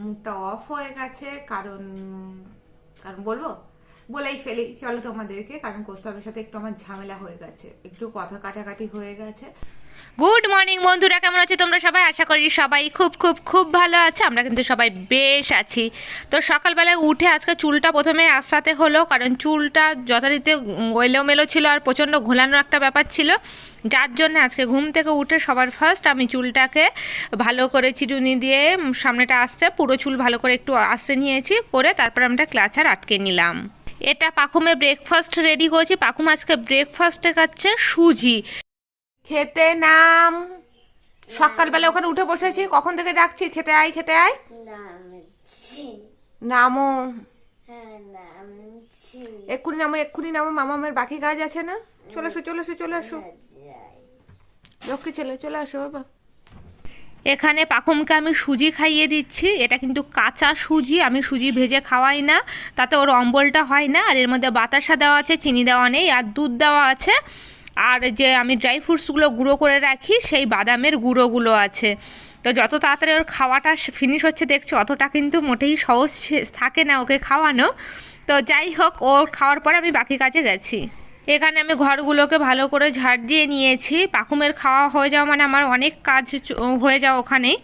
মুডটা অফ হয়ে গেছে, কারণ কারণ বলবো, বলেই ফেলি চলো তোমাদেরকে। কারণ কোস্তাবের সাথে একটু আমার ঝামেলা হয়ে গেছে, একটু কথা কাটাকাটি হয়ে গেছে। গুড মর্নিং বন্ধুরা, কেমন আছো তোমরা সবাই? আশা করি সবাই খুব খুব খুব ভালো আছে। আমরা কিন্তু সবাই বেশ আছি। তো সকালবেলায় উঠে আজকে চুলটা প্রথমে আঁচড়াতে হলো, কারণ চুলটা যথারীতি এলোমেলো ছিল আর প্রচণ্ড ঘোলানো একটা ব্যাপার ছিল, যার জন্য আজকে ঘুম থেকে উঠে সবার ফার্স্ট আমি চুলটাকে ভালো করে চিরুনি দিয়ে সামনেটা আসতে পুরো চুল ভালো করে একটু আঁচড়ে নিয়েছি, করে তারপর আমরা ক্লাচার আটকে নিলাম। এটা পাখুমে ব্রেকফাস্ট রেডি করেছি। পাখুম আজকে ব্রেকফাস্টে খাচ্ছে সুজি। খেতে নাম। সকালবেলা ওখানে উঠে বসেছি, কখন থেকে ডাকছি খেতে আয় খেতে আয়। নামো, এক্ষুনি নামো এক্ষুনি নামো, মামামের বাকি কাজ আছে না। চলে আসো চলে আসো চলে আসো, লক্ষ্মী ছেলে চলে আসো বাবা। এখানে পাখুমকে আমি সুজি খাইয়ে দিচ্ছি। এটা কিন্তু কাঁচা সুজি, আমি সুজি ভেজে খাওয়াই না, তাতে ওর অম্বলটা হয় না। আর এর মধ্যে বাতাসা দেওয়া আছে, চিনি দেওয়া নেই, আর দুধ দেওয়া আছে, আর যে আমি ড্রাই ফ্রুটসগুলো গুঁড়ো করে রাখি সেই বাদামের গুঁড়োগুলো আছে। তো যত তাড়াতাড়ি ওর খাওয়াটা ফিনিশ হচ্ছে দেখছি, অতটা কিন্তু মোটেই সহজ থাকে না ওকে খাওয়ানো। তো যাই হোক, ওর খাওয়ার পরে আমি বাকি কাজে গেছি। এখানে আমি ঘরগুলোকে ভালো করে ঝাড় দিয়ে নিয়েছি। পাখুমের খাওয়া হয়ে যাওয়া মানে আমার অনেক কাজ হয়ে যাওয়া ওখানেই।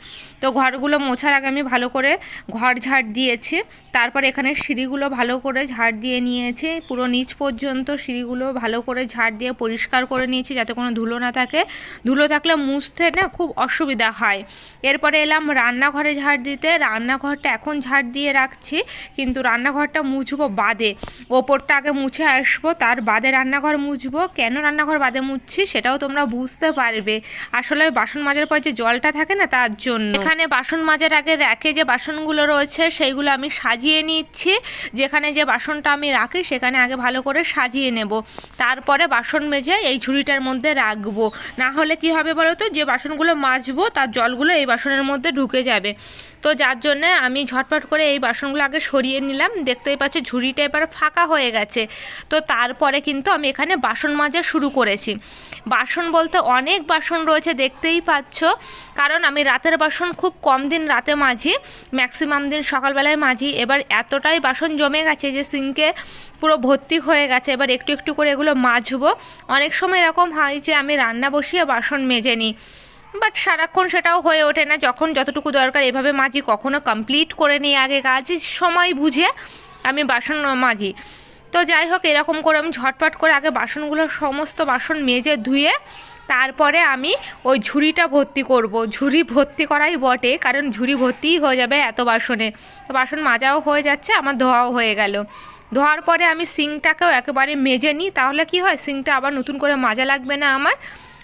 তো ঘরগুলো মোছার আগে আমি ভালো করে ঘর ঝাড় দিয়েছি। তারপর এখানে সিঁড়িগুলো ভালো করে ঝাড় দিয়ে নিয়েছি, পুরো নিচ পর্যন্ত সিঁড়িগুলো ভালো করে ঝাড় দিয়ে পরিষ্কার করে নিয়েছি, যাতে কোনো ধুলো না থাকে। ধুলো থাকলে মুছতে না খুব অসুবিধা হয়। এরপরে এলাম রান্নাঘরে ঝাড় দিতে। রান্নাঘরটা এখন ঝাড় দিয়ে রাখছি, কিন্তু রান্নাঘরটা মুছবো বাদে। ওপরটা আগে মুছে আসবো, তার বাদে রান্নাঘর মুছবো। কেন রান্নাঘর বাদে মুছছি সেটাও তোমরা বুঝতে পারবে। আসলে বাসন মাজার পর যে জলটা থাকে না, তার জন্য। এখানে বাসন মাজার আগে র্যাকে যে বাসনগুলো রয়েছে সেইগুলো আমি সাজিয়ে নিচ্ছি। যেখানে যে বাসনটা আমি রাখি সেখানে আগে ভালো করে সাজিয়ে নেব, তারপরে বাসন মেজে এই ঝুড়িটার মধ্যে রাখবো। না হলে কি হবে বলো তো, যে বাসনগুলো মাজবো তার জলগুলো এই বাসনের মধ্যে ঢুকে যাবে। তো যার জন্য আমি ঝটপট করে এই বাসনগুলো আগে সরিয়ে নিলাম। দেখতেই পাচ্ছ ঝুড়িটা এবার ফাঁকা হয়ে গেছে। তো তারপরে কিন্তু আমি এখানে বাসন মাজা শুরু করেছি। বাসন বলতে অনেক বাসন রয়েছে, দেখতেই পাচ্ছ। কারণ আমি রাতের বাসন খুব কম দিন রাতে মাজি, ম্যাক্সিমাম দিন সকালবেলায় মাজি। এবার এতটাই বাসন জমে গেছে যে সিঙ্কে পুরো ভর্তি হয়ে গেছে। এবার একটু একটু করে এগুলো মাজবো। অনেক সময় এরকম হয় যে আমি রান্না বসিয়ে বাসন মেজে নিই, বাট সারাক্ষণ সেটাও হয়ে ওঠে না। যখন যতটুকু দরকার এভাবে মাজি, কখনো কমপ্লিট করে নিই আগে কাজ, সময় বুঝে আমি বাসন মাজি। তো যাই হোক, এরকম করে আমি ঝটপট করে আগে বাসনগুলো সমস্ত বাসন মেজে ধুয়ে তারপরে আমি ওই ঝুড়িটা ভর্তি করব। ঝুড়ি ভর্তি করাই বটে, কারণ ঝুড়ি ভর্তিই হয়ে যাবে এত বাসনে। তো বাসন মাজাও হয়ে যাচ্ছে, আমার ধোয়াও হয়ে গেল। ধোয়ার পরে আমি সিঙ্কটাকেও একেবারে মেজে নিই, তাহলে কি হয়, সিঙ্কটা আবার নতুন করে মাজা লাগবে না আমার।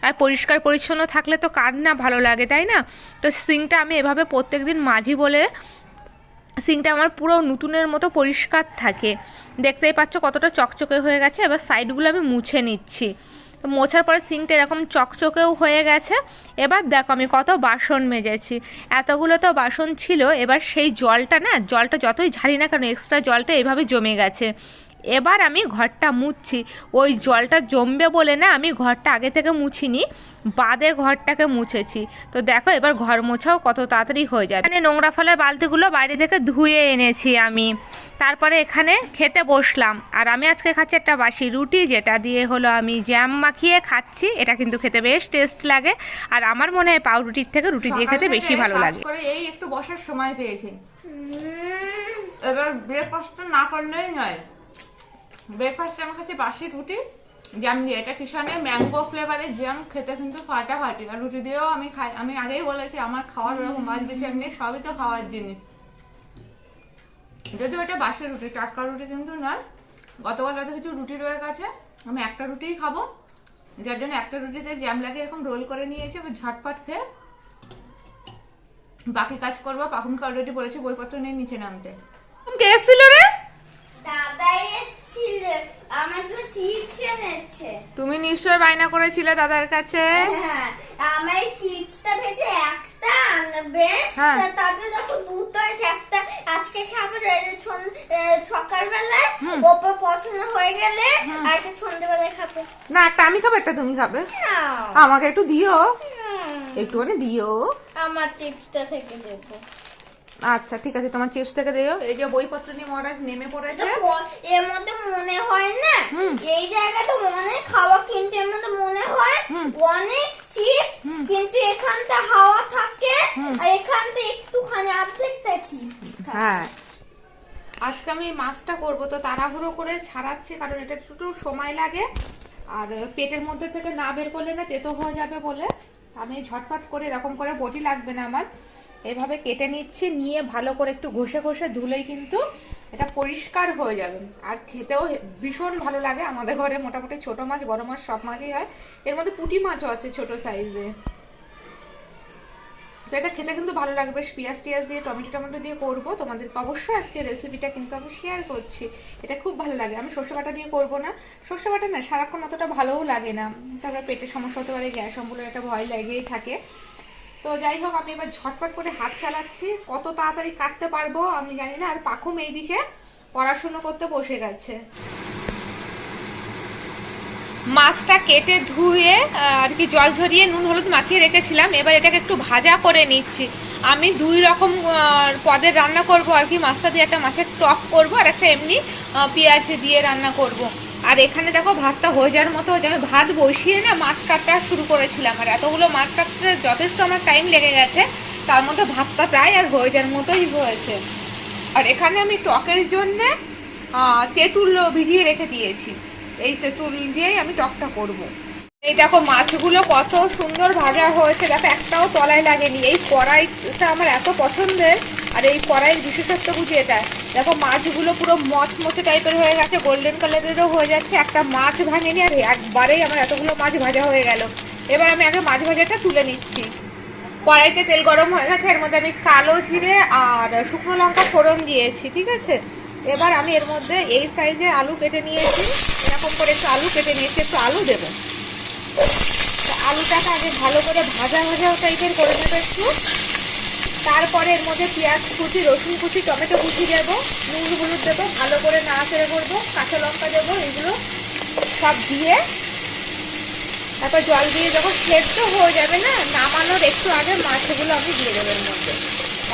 আর পরিষ্কার পরিচ্ছন্ন থাকলে তো কার না ভালো লাগে, তাই না? তো সিঙ্কটা আমি এভাবে প্রত্যেক দিন মাজি বলে সিঙ্কটা আমার পুরো নতুনের মতো পরিষ্কার থাকে। দেখতেই পাচ্ছ কতটা চকচকে হয়ে গেছে। এবার সাইডগুলো আমি মুছে নিচ্ছি। তো মোছার পরে সিঙ্কটা এরকম চকচকেও হয়ে গেছে। এবার দেখো আমি কত বাসন মেজেছি। এতগুলো তো বাসন ছিল, এবার সেই জলটা না, জলটা যতই ঝাড়ি না কেন এক্সট্রা জলটা এভাবে জমে গেছে। এবার আমি ঘরটা মুছছি। ওই জলটা জমবে বলে না আমি ঘরটা আগে থেকে মুছিনি, বাদে ঘরটাকে মুছেছি। তো দেখো এবার ঘর মোছাও কত তাড়াতাড়ি হয়ে যাবে। এখানে নোংরা ফলের বালতিগুলো বাইরে থেকে ধুয়ে এনেছি আমি। তারপরে এখানে খেতে বসলাম। আর আমি আজকে খাচ্ছি একটা বাসি রুটি, যেটা দিয়ে হলো আমি জ্যাম মাখিয়ে খাচ্ছি। এটা কিন্তু খেতে বেশ টেস্ট লাগে, আর আমার মনে হয় পাউরুটির থেকে রুটি দিয়ে খেতে বেশি ভালো লাগে। এই একটু বসার সময় পেয়েছি, এবার ব্রেকফাস্ট না করলেই নয়। ব্রেকফাস্টে আমার কাছে বাসি রুটি জ্যাম দিয়ে, এটা কিষানের ম্যাঙ্গো ফ্লেভারের জ্যাম, খেতে কিন্তু ফাটাফাটি। আর রুটি দিয়েও আমি খাই। আমি আগেই বলেছি আমার খাওয়ার ওরকম মাছ বেশি এমনি, সবই তো খাওয়ার জিনিস। যদিও এটা বাসি রুটি, টাটকা রুটি কিন্তু নয়। গতকাল রাতে কিছু রুটি রয়ে গেছে, আমি একটা রুটিই খাবো, যার জন্য একটা রুটিতে জ্যাম লাগে এরকম রোল করে নিয়েছি। আমি ঝটপট খেয়ে বাকি কাজ করবো। পাখুনকে অলরেডি বলেছি বইপত্র নিয়ে নিচে নামতে। কে এসেছিল রে? তুমি নিশ্চয় বায়না করেছিলে দাদার কাছে। হ্যাঁ, আমার চিপসটা ভেজে একটা আনবে, তারপরে দেখো দুটো একটা আজকে খাবো সকালবেলায়, ওপর পছন্দ হয়ে গেলে আর একটা সন্ধ্যেবেলায় খাবো। না, একটা আমি খাবো, একটা তুমি খাবে। আমাকে একটু দিও, একটুখানি দিও। আমার চিপসটা থেকে দেবো। আচ্ছা ঠিক আছে, তোমার চিপস থেকে দিও। এই যে বইপত্র নিয়ে মহারাজ নেমে পড়েছে। এর মধ্যে মনে হয় না এই জায়গাটা মনে খাওয়া, কিন্তু এর মধ্যে মনে হয় অনেক চিপ, কিন্তু এখানটা হাওয়া থাকে আর এখানটা একটুখানি অর্ধেকটা চিপ। হ্যাঁ, আজকে আমি মাছটা করব, তো তাড়াহুড়ো করে ছাড়াচ্ছি কারণ এটা একটু সময় লাগে, আর পেটের মধ্যে থেকে না বের করলে না তেতো হয়ে যাবে বলে আমি ঝটপট করে এরকম করে বটি লাগবে না আমার, এইভাবে কেটে নিচ্ছি, নিয়ে ভালো করে একটু ঘষে ঘষে ধুলেই কিন্তু এটা পরিষ্কার হয়ে যাবে। আর খেতেও ভীষণ ভালো লাগে। আমাদের ঘরে মোটামুটি ছোট মাছ বড় মাছ সব মাছই হয়, এর মধ্যে পুঁটি মাছও আছে ছোট সাইজে। তো এটা খেতে কিন্তু ভালো লাগবে, বেশ পেঁয়াজ টিয়াজ দিয়ে টমেটো দিয়ে করবো। তোমাদেরকে অবশ্যই আজকে রেসিপিটা কিন্তু আমি শেয়ার করছি, এটা খুব ভালো লাগে। আমি সর্ষে বাটা দিয়ে করবো না, সর্ষে বাটা না সারাক্ষণ অতটা ভালোও লাগে না, তারপরে পেটের সমস্যা হতে পারে, গ্যাস অম্বলের একটা ভয় লেগেই থাকে। তো যাই হোক, আমি এবার ঝটপট করে হাত চালাচ্ছি, কত তাড়াতাড়ি কাটতে পারবো আমি জানি না। আর পাখুম এইদিকে পড়াশুনো করতে বসে গেছে। মাছটা কেটে ধুয়ে আর কি জল ঝরিয়ে নুন হলুদ মাখিয়ে রেখেছিলাম, এবার এটাকে একটু ভাজা করে নিচ্ছি। আমি দুই রকম পদের রান্না করব আর কি, মাছটা দিয়ে একটা মাছের টক করব আর একটা এমনি পেঁয়াজ দিয়ে রান্না করব। আর এখানে দেখো ভাতটা হয়ে যাওয়ার মতো হয়েছে, আমি ভাত বসিয়ে না মাছ কাটা শুরু করেছিলাম, আর এতগুলো মাছ কাটতে যথেষ্ট আমার টাইম লেগে গেছে, তার মধ্যে ভাতটা প্রায় আর হয়ে যাওয়ার মতোই হয়েছে। আর এখানে আমি টকের জন্যে তেঁতুল ভিজিয়ে রেখে দিয়েছি, এই তেঁতুল দিয়েই আমি টকটা করব। এই দেখো মাছগুলো কত সুন্দর ভাজা হয়েছে, দেখো একটাও তলায় লাগেনি। এই কড়াইটা আমার এত পছন্দের, আর এই কড়াইয়ের বিশেষত্ব বুঝিয়ে দেয়। দেখো মাছগুলো পুরো মচমচে টাইপের হয়ে গেছে, গোল্ডেন কালারেরও হয়ে যাচ্ছে, একটা মাছ ভাঙেনি, আর একবারেই আমার এতগুলো মাছ ভাজা হয়ে গেল। এবার আমি আগে মাছ ভাজাটা তুলে নিচ্ছি। কড়াইতে তেল গরম হয়ে গেছে, এর মধ্যে আমি কালো জিরে আর শুকনো লঙ্কা ফোড়ন দিয়েছি, ঠিক আছে। এবার আমি এর মধ্যে এই সাইজে আলু কেটে নিয়েছি, এরকম করে একটু আলু কেটে নিয়েছি, একটু আলু দেবো। আলুটাকে আগে ভালো করে ভাজা ভাজা টাইপের করে নেবো একটু, তারপরে এর মধ্যে পেঁয়াজ কুচি, রসুন কুচি, টমেটো কুচি দেবো, নুন হলুদ দেবো, ভালো করে নাড়াচাড়া করবো, কাঁচা লঙ্কা দেবো, এগুলো সব দিয়ে তারপর জল দিয়ে যখন সেদ্ধ হয়ে যাবে না, নামানোর একটু আগে মাছগুলো আমি দিয়ে দেবো এর মধ্যে।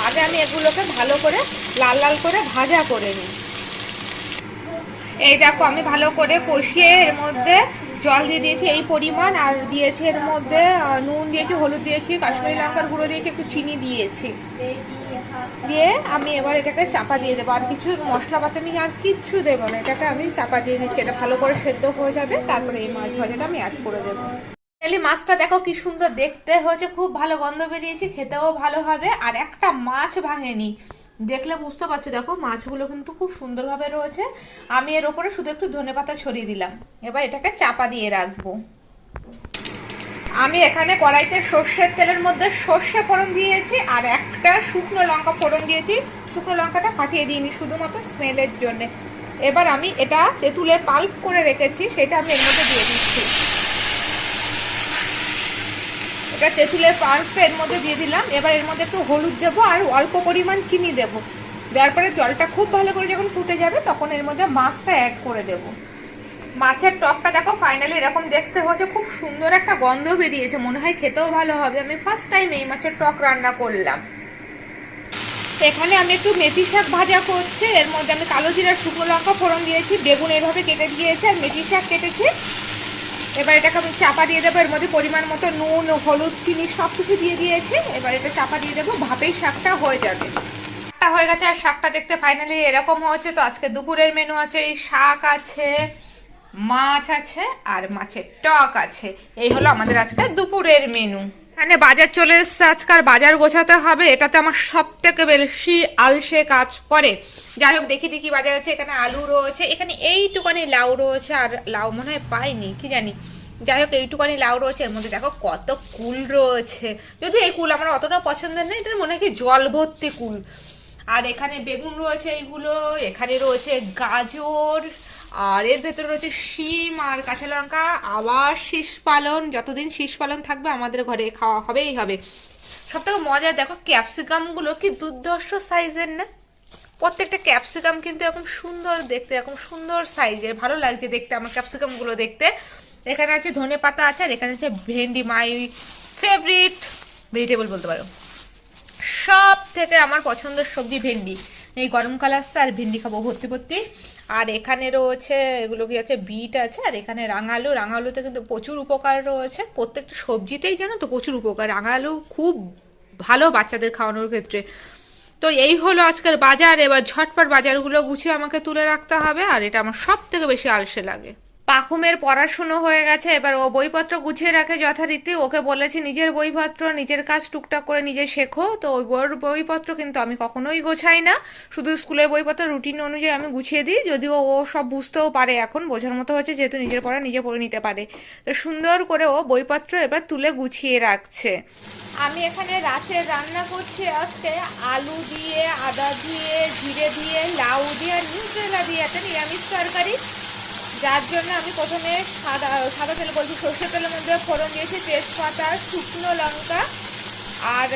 আগে আমি এগুলোকে ভালো করে লাল লাল করে ভাজা করে নিই। এই দেখো আমি ভালো করে কষিয়ে এর মধ্যে জল দিয়ে দিয়েছি এই পরিমাণ, আর দিয়েছি এর মধ্যে নুন দিয়েছি, হলুদ দিয়েছি, কাশ্মীরি লঙ্কার গুঁড়ো দিয়েছি, একটু চিনি দিয়েছি, দিয়ে আমি এবার এটাকে চাপা দিয়ে দেবো। আর কিছু মশলাপাতি আমি আর কিচ্ছু দেবো না, এটাকে আমি চাপা দিয়ে দিচ্ছি, এটা ভালো করে সেদ্ধ হয়ে যাবে, তারপরে এই মাছ ভাজাটা আমি অ্যাড করে দেবো। মাছটা দেখো কি সুন্দর দেখতে হয়েছে, খুব ভালো গন্ধ বেরিয়েছে, খেতেও ভালো হবে, আর একটা মাছ ভাঙেনি, দেখলে বুঝতে পারছো। দেখো মাছগুলো কিন্তু খুব সুন্দরভাবে রয়েছে। আমি এর ওপরে শুধু একটু ধনেপাতা ছড়িয়ে দিলাম, এবার এটাকে চাপা দিয়ে রাখবো। আমি এখানে কড়াইতে সর্ষের তেলের মধ্যে সর্ষে ফোড়ন দিয়েছি, আর একটা শুকনো লঙ্কা ফোড়ন দিয়েছি, শুকনো লঙ্কাটা ফাটিয়ে দিইনি শুধুমাত্র স্মেলের জন্য। এবার আমি এটা তেঁতুলের পাল্প করে রেখেছি, সেটা আমি এর মধ্যে দিয়ে দিচ্ছি। এটা তেঁতুলের পাল্পটা এর মধ্যে দিয়ে দিলাম। এবার এর মধ্যে একটু হলুদ দেবো আর অল্প পরিমাণ চিনি দেবো, দেওয়ার পরে জলটা খুব ভালো করে যখন ফুটে যাবে তখন এর মধ্যে মাছটা অ্যাড করে দেবো। মাছের টকটা দেখো ফাইনালি এরকম দেখতে হয়েছে, খুব সুন্দর একটা গন্ধ বেরিয়েছে, মনে হয় খেতেও ভালো হবে। আমি ফার্স্ট টাইম এই মাছের টক রান্না করলাম। এখানে আমি একটু মেথি শাক ভাজা করছি, এর মধ্যে আমি কালো জিরা শুকনো লঙ্কা ফোড়ন দিয়েছি, বেগুন এইভাবে কেটে দিয়েছি, আর মেথি শাক কেটেছি। এবার এটাকে আমি চাপা দিয়ে দেবো, এর মধ্যে পরিমাণ মতো নুন, হলুদ, চিনি সব কিছু দিয়ে দিয়েছি। এবার এটা চাপা দিয়ে দেবো, ভাপেই শাকটা হয়ে যাবে। হয়ে গেছে, আর শাকটা দেখতে ফাইনালি এরকম হয়েছে। তো আজকে দুপুরের মেনু আছে, এই শাক আছে, মাছ আছে, আর মাছের টক আছে। এই হলো আমাদের আজকে দুপুরের মেনু। এখানে বাজার চলে এসছে, আজকাল বাজার গোছাতে হবে, এটাতে আমার সব থেকে বেশি আলসে কাজ করে। যাই হোক দেখি কি বাজার আছে। এখানে আলু রয়েছে, এখানে এইটুকানি লাউ রয়েছে, আর লাউ মনে হয় পাইনি কি জানি, যাই হোক এইটুকানি লাউ রয়েছে। এর মধ্যে দেখো কত কুল রয়েছে, যদি এই কুল আমার অতটা পছন্দের নেই, এটা মনে হয় কি জল ভর্তি কুল। আর এখানে বেগুন রয়েছে এইগুলো, এখানে রয়েছে গাজর, আর এর ভেতরে রয়েছে শিম আর কাঁচা লঙ্কা, আবার শীষ পালন। যতদিন শীষ পালন থাকবে আমাদের ঘরে খাওয়া হবেই হবে। সব থেকে মজা দেখো ক্যাপসিকাম গুলো কি দুর্ধর্ষ সাইজের না, প্রত্যেকটা ক্যাপসিকাম কিন্তু এরকম সুন্দর দেখতে, এরকম সুন্দর সাইজের, ভালো লাগছে দেখতে আমার ক্যাপসিকাম গুলো দেখতে। এখানে আছে ধনে পাতা আছে, আর এখানে আছে ভেন্ডি, মাই ফেভারিট ভেজিটেবল বলতে পারো। সব থেকে আমার পছন্দের সবজি ভেন্ডি। এই গরমকাল আসছে আর ভেন্ডি খাবো ভর্তি ভর্তি। আর এখানে রয়েছে এগুলো কি আছে, বিট আছে, আর এখানে রাঙালু। রাঙালুতে কিন্তু প্রচুর উপকার রয়েছে, প্রত্যেকটা সবজিতেই জানো তো প্রচুর উপকার। রাঙালু খুব ভালো বাচ্চাদের খাওয়ানোর ক্ষেত্রে। তো এই হলো আজকের বাজার। এবার ঝটপট বাজারগুলো গুছিয়ে আমাকে তুলে রাখতে হবে, আর এটা আমার সব থেকে বেশি আলসে লাগে। পাখুমের পড়াশুনো হয়ে গেছে, এবার ও বইপত্র গুছিয়ে রাখে যথারীতি। ওকে বলেছি নিজের বইপত্র নিজের কাজ টুকটাক করে নিজে শেখো, তো ওই বইপত্র কিন্তু আমি কখনোই গোছাই না, শুধু স্কুলের বইপত্র রুটিন অনুযায়ী আমি গুছিয়ে দিই। যদিও ও সব বুঝতেও পারে, এখন বোঝার মতো হচ্ছে, যেহেতু নিজের পড়া নিজে পড়ে নিতে পারে। তো সুন্দর করে ও বইপত্র এবার তুলে গুছিয়ে রাখছে। আমি এখানে রাতের রান্না করছি আজকে আলু দিয়ে, আদা দিয়ে, জিরে দিয়ে, লাউ দিয়ে আর নিউট্রেলা দিয়ে একটা নিরামিষ তরকারি। যার জন্য আমি প্রথমে সাদা তেল বলছি, সর্ষের তেলের মধ্যে ফোড়ন দিয়েছি তেজপাতা, শুকনো লঙ্কা আর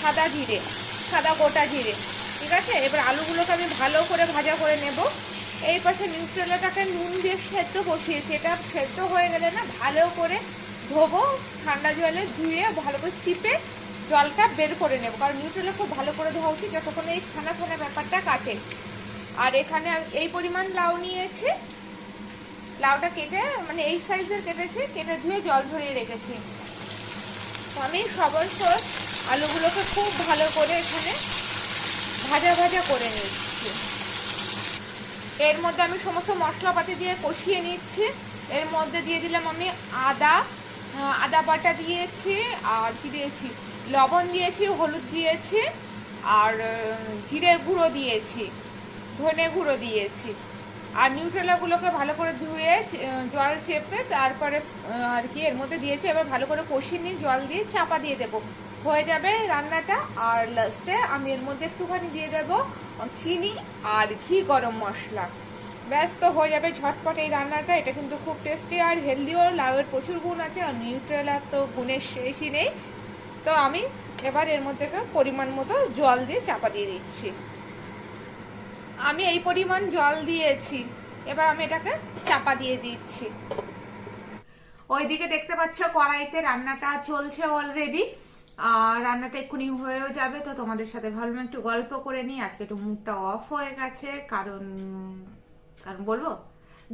সাদা গোটা জিরে। ঠিক আছে, এবার আলুগুলোকে আমি ভালো করে ভাজা করে নেব। এই পাশে নিউট্রেলাটাকে নুন দিয়ে সেদ্ধ বসিয়েছি। এটা সেদ্ধ হয়ে গেলে না ভালো করে ধোবো, ঠান্ডা জলে ধুয়ে ভালো করে চিপে জলটা বের করে নেব, কারণ নিউট্রেলা খুব ভালো করে ধোয়া উচিত যতক্ষণ এই ছানা ছানা ব্যাপারটা কাটে। আর এখানে এই পরিমাণ লাউ নিয়েছি, লাউটা কেটে মানে এই সাইজের কেটেছি, কেটে ধুয়ে জল ঝরিয়ে রেখেছি। তো আমি সমস্ত আলুগুলোকে খুব ভালো করে এখানে ভাজা ভাজা করে নিচ্ছি। এর মধ্যে আমি সমস্ত মশলাপাতি দিয়ে কষিয়ে নিচ্ছি। এর মধ্যে দিয়ে দিলাম আমি আদা বাটা দিয়েছি, আর কি দিয়েছি, লবণ দিয়েছি, হলুদ দিয়েছি, আর জিরের গুঁড়ো দিয়েছি, ধনে গুঁড়ো দিয়েছি। আর নিউট্রেলাগুলোকে ভালো করে ধুয়ে জল চেপে তারপরে আর কি এর মধ্যে দিয়েছি। এবার ভালো করে কষিয়ে নিয়ে জল দিয়ে চাপা দিয়ে দেবো, হয়ে যাবে রান্নাটা। আর লাস্টে আমি এর মধ্যে একটুখানি দিয়ে দেবো চিনি আর ঘি, গরম মশলা। ব্যাস, তো হয়ে যাবে ঝটপট এই রান্নাটা। এটা কিন্তু খুব টেস্টি আর হেলদিও। লাউয়ের প্রচুর গুণ আছে, আর নিউট্রেলার তো গুণের শেষই নেই। তো আমি এবার এর মধ্যে পরিমাণ মতো জল দিয়ে চাপা দিয়ে দিচ্ছি। আমি এই পরিমাণ জল দিয়েছি, এবার আমি এটাকে চাপা দিয়ে দিচ্ছি। ওইদিকে দেখতে পাচ্ছ কড়াইতে রান্নাটা চলছে অলরেডি, আর রান্নাটা এক্ষুনি হয়েও যাবে। তো তোমাদের সাথে ভাবলাম একটু গল্প করে নিই। আজকে একটু মুডটা অফ হয়ে গেছে, কারণ বলবো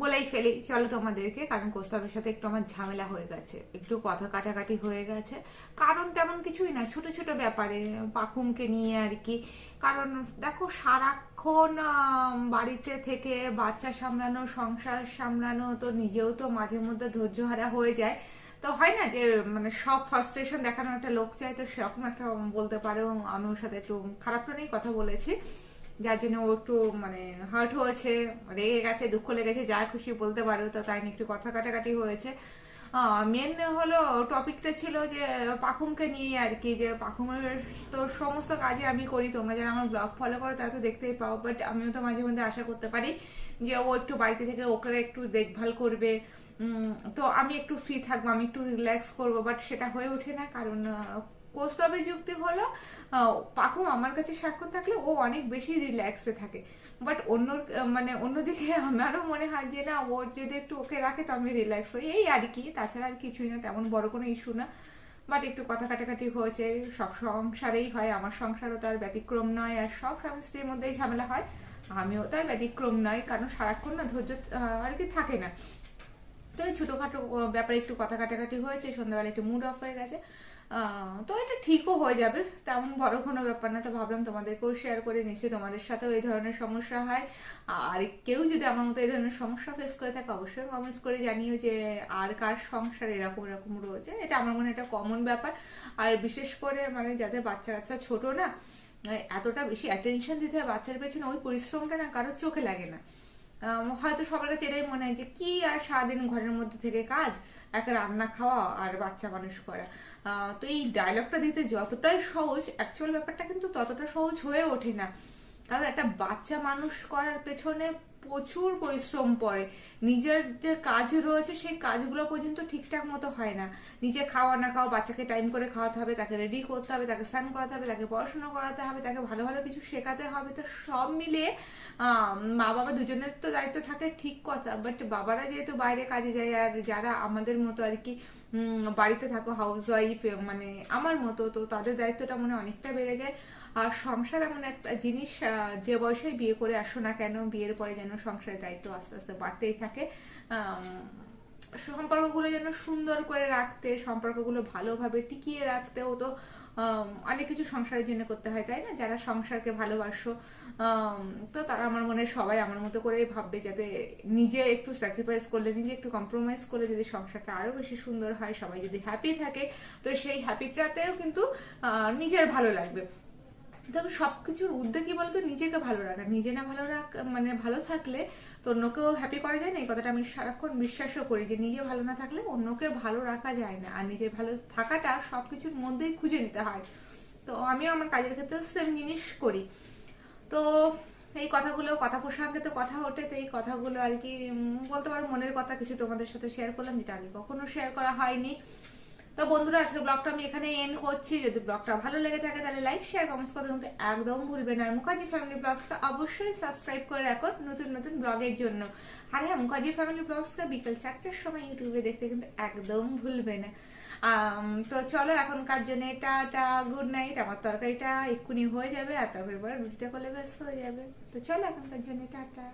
বলেই ফেলি চলো তোমাদেরকে, কারণ কোস্তাবের সাথে একটু আমার ঝামেলা হয়ে গেছে, একটু কথা কাটাকাটি হয়ে গেছে। কারণ তেমন কিছুই না, ছোট ছোট ব্যাপারে পাখুমকে নিয়ে আর কি। কারণ দেখো সারাক্ষণ বাড়িতে থেকে বাচ্চা সামলানো, সংসার সামলানো, তো নিজেও তো মাঝে মধ্যে ধৈর্যহারা হয়ে যায়। তো হয় না যে মানে সব ফ্রাস্ট্রেশন দেখানোর একটা লোক চাই, তো সেরকম একটা বলতে পারো আমি ওর সাথে একটু খারাপ টোনেই কথা বলেছি, যার জন্য ও একটু মানে হার্ট হয়েছে, রেগে গেছে, দুঃখ লেগেছে, যা খুশি বলতে পারো। তো তাই নিয়ে একটু কথা কাটাকাটি হয়েছে। মেন হলো টপিকটা ছিল যে পাখুমকে নিয়ে আর কি, যে পাখুমের তো সমস্ত কাজে আমি করি, তোমরা যারা আমার ব্লগ ফলো করো তারা তো দেখতেই পাও, বাট আমিও তো মাঝে মধ্যে আশা করতে পারি যে ও একটু বাড়িতে থেকে ওকে একটু দেখভাল করবে, তো আমি একটু ফ্রি থাকবো, আমি একটু রিল্যাক্স করবো, বাট সেটা হয়ে ওঠে না। কারণ কৌস্তবের যুক্তি হলো পাখুম আমার কাছে সাক্ষর থাকলে ও অনেক বেশি রিল্যাক্সে থাকে, বাট অন্যদিকে আমারও মনে হয় যে না, ওর যদি একটু ওকে রাখে তো আমি রিল্যাক্স হই, এই আর কি। তাছাড়া আর কিছুই না, তেমন বড় কোনো ইস্যু না, বাট একটু কথা কাটাকাটি হয়েছে। সব সংসারেই হয়, আমার সংসারও তার ব্যতিক্রম নয়, আর সব স্বামী স্ত্রীর মধ্যেই ঝামেলা হয়, আমিও তার ব্যতিক্রম নয়। কারণ সারাক্ষণ না ধৈর্য আর কি থাকে না। তো এই ছোটখাটো ব্যাপারে একটু কথা কাটাকাটি হয়েছে, সন্ধ্যাবেলা একটু মুড অফ হয়ে গেছে। তো এটা ঠিকও হয়ে যাবে, তেমন বড় কোনো ব্যাপার না। তো ভাবলাম তোমাদেরকেও শেয়ার করে, নিশ্চয়ই তোমাদের সাথেও এই ধরনের সমস্যা হয়। আর কেউ যদি আমার মতো এই ধরনের সমস্যা ফেস করে থাকে অবশ্যই কমেন্টস করে জানিও যে আর কার সংসার এরকম এরকম রয়েছে। এটা আমার মনে একটা কমন ব্যাপার। আর বিশেষ করে মানে যাদের বাচ্চা কাচ্চা ছোট না, এতটা বেশি অ্যাটেনশন দিতে হয় বাচ্চার পেছনে, ওই পরিশ্রমটা না কারোর চোখে লাগে না। হয়তো সবার কাছে এটাই মনে হয় যে কি আর সারাদিন ঘরের মধ্যে থেকে কাজ, একটা রান্না খাওয়া আর বাচ্চা মানুষ করা। তো এই ডায়লগটা দিতে যতটাই সহজ, অ্যাকচুয়াল ব্যাপারটা কিন্তু ততটা সহজ হয়ে ওঠে না। কারণ একটা বাচ্চা মানুষ করার পেছনে প্রচুর পরিশ্রম পড়ে, নিজের যে কাজ রয়েছে সেই কাজগুলো পর্যন্ত ঠিকঠাক মতো হয় না। নিজে খাওয়া না খাওয়া, বাচ্চাকে টাইম করে খাওয়াতে হবে, তাকে রেডি করতে হবে, তাকে স্নান করাতে হবে, তাকে পড়াশোনা করাতে হবে, তাকে ভালো ভালো কিছু শেখাতে হবে। তো সব মিলিয়ে মা বাবা দুজনের তো দায়িত্ব থাকে, ঠিক কথা, বাট বাবারা যেহেতু বাইরে কাজে যায়, আর যারা আমাদের মতো আর কি বাড়িতে থাকো হাউস ওয়াইফ মানে আমার মতো, তো তাদের দায়িত্বটা মনে হয় অনেকটা বেড়ে যায়। আর সংসার এমন একটা জিনিস, যে বয়সে বিয়ে করে আসো না কেন, বিয়ের পরে যেন সংসারের দায়িত্ব আস্তে আস্তে বাড়তেই থাকে। সম্পর্কগুলো যেন সুন্দর করে রাখতে, সম্পর্কগুলো ভালোভাবে টিকিয়ে রাখতেও তো অনেক কিছু সংসারের জন্য করতে হয়, তাই না? যারা সংসারকে ভালোবাসো তো তারা আমার মনে হয় সবাই আমার মতো করেই ভাববে, যাতে নিজে একটু স্যাক্রিফাইস করলে, নিজে একটু কম্প্রোমাইজ করলে যদি সংসারটা আরো বেশি সুন্দর হয়, সবাই যদি হ্যাপি থাকে, তো সেই হ্যাপিটাতেও কিন্তু নিজের ভালো লাগবে। তবে সবকিছুর উদ্যোগ কি বলতো, নিজেকে ভালো রাখা। নিজে না ভালো মানে ভালো থাকলে তো অন্যকেও হ্যাপি করা যায় না। এই কথাটা আমি সারাক্ষণ বিশ্বাসও করি যে নিজে ভালো না থাকলে অন্যকে ভালো রাখা যায় না, আর নিজের ভালো থাকাটা সবকিছুর মধ্যেই খুঁজে নিতে হয়। তো আমিও আমার কাজের ক্ষেত্রে সেম জিনিস করি। তো এই কথাগুলো, কথা প্রসঙ্গে তো কথা ওঠে, তো এই কথাগুলো আর কি বলতে পারো মনের কথা কিছু তোমাদের সাথে শেয়ার করলাম, যেটা আগে কখনো শেয়ার করা হয়নি। তো বন্ধুরা, আজকে ব্লগটা আমি এখানে এন্ড করছি। যদি ব্লগটা ভালো লেগে থাকে তাহলে লাইক শেয়ার কমেন্টস করতে কিন্তু একদম ভুলবে না। আর মুখার্জি ফ্যামিলি ব্লগসকে অবশ্যই সাবস্ক্রাইব করে রাখো নতুন নতুন ব্লগের জন্য। আর হ্যাঁ, মুখার্জি ফ্যামিলি ব্লগসকে বিকেল 4টার সময় ইউটিউবে দেখতে কিন্তু একদম ভুলবে না। তো চলো এখনকার জন্য টাটা, গুড নাইট। আমার তরকারিটা এক্ষুনি হয়ে যাবে, আর তারপরে রুটিটা করলে ব্যাস হয়ে যাবে। তো চলো এখনকার জন্য টাটা।